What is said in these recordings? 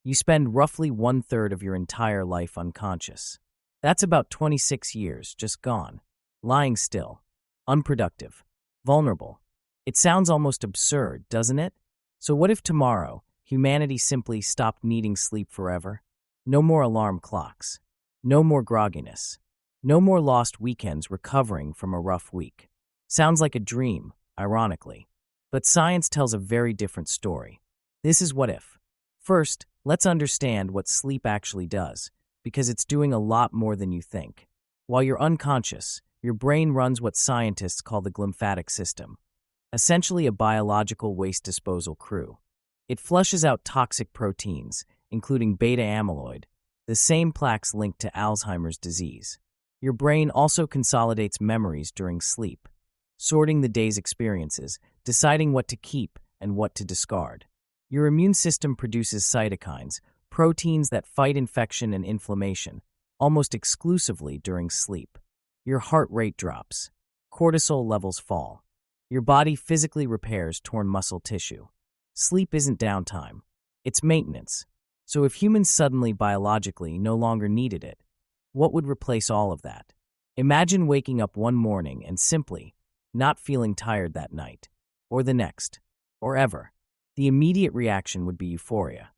You spend roughly one-third of your entire life unconscious. That's about 26 years just gone, lying still, unproductive, vulnerable. It sounds almost absurd, doesn't it? So what if tomorrow, humanity simply stopped needing sleep forever? No more alarm clocks. No more grogginess. No more lost weekends recovering from a rough week. Sounds like a dream, ironically. But science tells a very different story. This is what if. First, let's understand what sleep actually does, because it's doing a lot more than you think. While you're unconscious, your brain runs what scientists call the glymphatic system, essentially a biological waste disposal crew. It flushes out toxic proteins, including beta amyloid, the same plaques linked to Alzheimer's disease. Your brain also consolidates memories during sleep, sorting the day's experiences, deciding what to keep and what to discard. Your immune system produces cytokines, proteins that fight infection and inflammation, almost exclusively during sleep. Your heart rate drops. Cortisol levels fall. Your body physically repairs torn muscle tissue. Sleep isn't downtime. It's maintenance. So if humans suddenly biologically no longer needed it, what would replace all of that? Imagine waking up one morning and simply not feeling tired that night, or the next, or ever. The immediate reaction would be euphoria.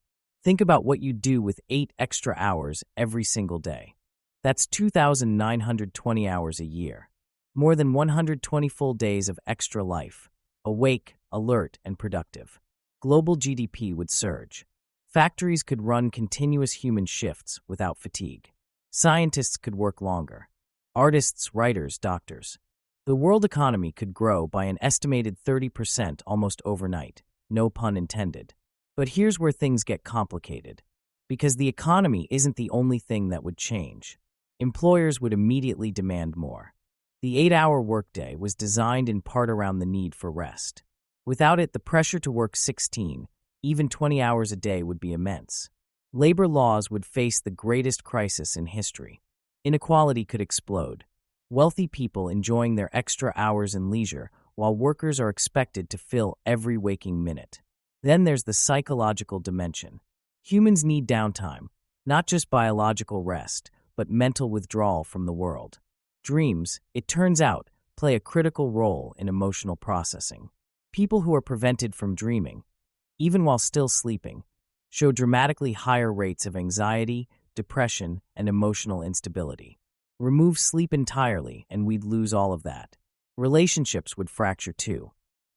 Think about what you'd do with 8 extra hours every single day. That's 2,920 hours a year. More than 120 full days of extra life, awake, alert, and productive. Global GDP would surge. Factories could run continuous human shifts without fatigue. Scientists could work longer. Artists, writers, doctors. The world economy could grow by an estimated 30% almost overnight. No pun intended. But here's where things get complicated. Because the economy isn't the only thing that would change. Employers would immediately demand more. The 8-hour workday was designed in part around the need for rest. Without it, the pressure to work 16, even 20 hours a day would be immense. Labor laws would face the greatest crisis in history. Inequality could explode. Wealthy people enjoying their extra hours in leisure, while workers are expected to fill every waking minute. Then there's the psychological dimension. Humans need downtime, not just biological rest, but mental withdrawal from the world. Dreams, it turns out, play a critical role in emotional processing. People who are prevented from dreaming, even while still sleeping, show dramatically higher rates of anxiety, depression, and emotional instability. Remove sleep entirely, and we'd lose all of that. Relationships would fracture too.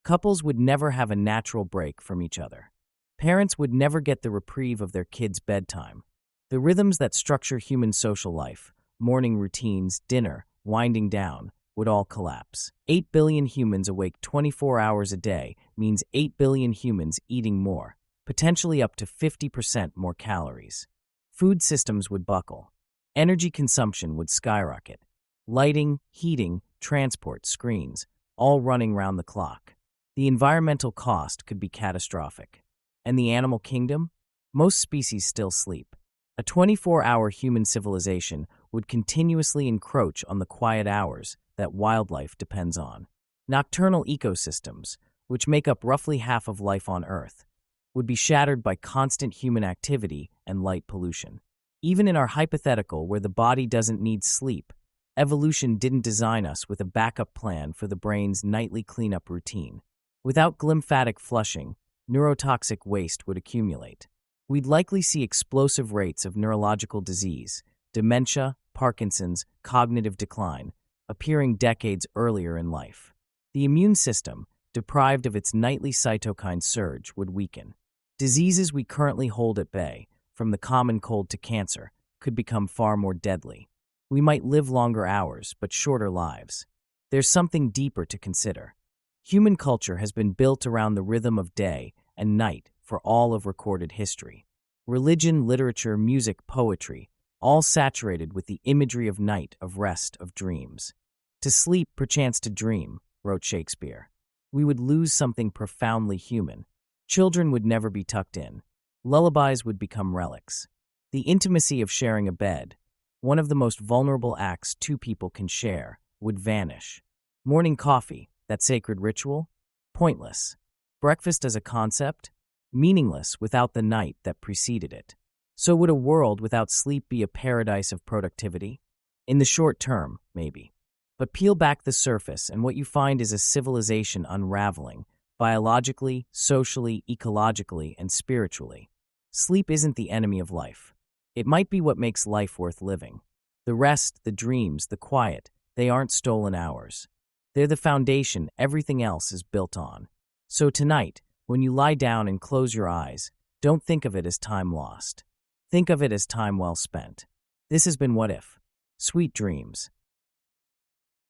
Couples would never have a natural break from each other. Parents would never get the reprieve of their kids' bedtime. The rhythms that structure human social life, morning routines, dinner, winding down, would all collapse. 8 billion humans awake 24 hours a day means 8 billion humans eating more, potentially up to 50% more calories. Food systems would buckle. Energy consumption would skyrocket. Lighting, heating, transport, screens, all running round the clock. The environmental cost could be catastrophic. And the animal kingdom? Most species still sleep. A 24-hour human civilization would continuously encroach on the quiet hours that wildlife depends on. Nocturnal ecosystems, which make up roughly half of life on Earth, would be shattered by constant human activity and light pollution. Even in our hypothetical where the body doesn't need sleep, evolution didn't design us with a backup plan for the brain's nightly cleanup routine. Without glymphatic flushing, neurotoxic waste would accumulate. We'd likely see explosive rates of neurological disease, dementia, Parkinson's, cognitive decline, appearing decades earlier in life. The immune system, deprived of its nightly cytokine surge, would weaken. Diseases we currently hold at bay, from the common cold to cancer, could become far more deadly. We might live longer hours, but shorter lives. There's something deeper to consider. Human culture has been built around the rhythm of day and night for all of recorded history. Religion, literature, music, poetry, all saturated with the imagery of night, of rest, of dreams. To sleep, perchance to dream, wrote Shakespeare. We would lose something profoundly human. Children would never be tucked in. Lullabies would become relics. The intimacy of sharing a bed, one of the most vulnerable acts two people can share, would vanish. Morning coffee, that sacred ritual? Pointless. Breakfast as a concept? Meaningless without the night that preceded it. So would a world without sleep be a paradise of productivity? In the short term, maybe. But peel back the surface, and what you find is a civilization unraveling, biologically, socially, ecologically, and spiritually. Sleep isn't the enemy of life. It might be what makes life worth living. The rest, the dreams, the quiet, they aren't stolen hours. They're the foundation everything else is built on. So tonight, when you lie down and close your eyes, don't think of it as time lost. Think of it as time well spent. This has been What If? Sweet dreams.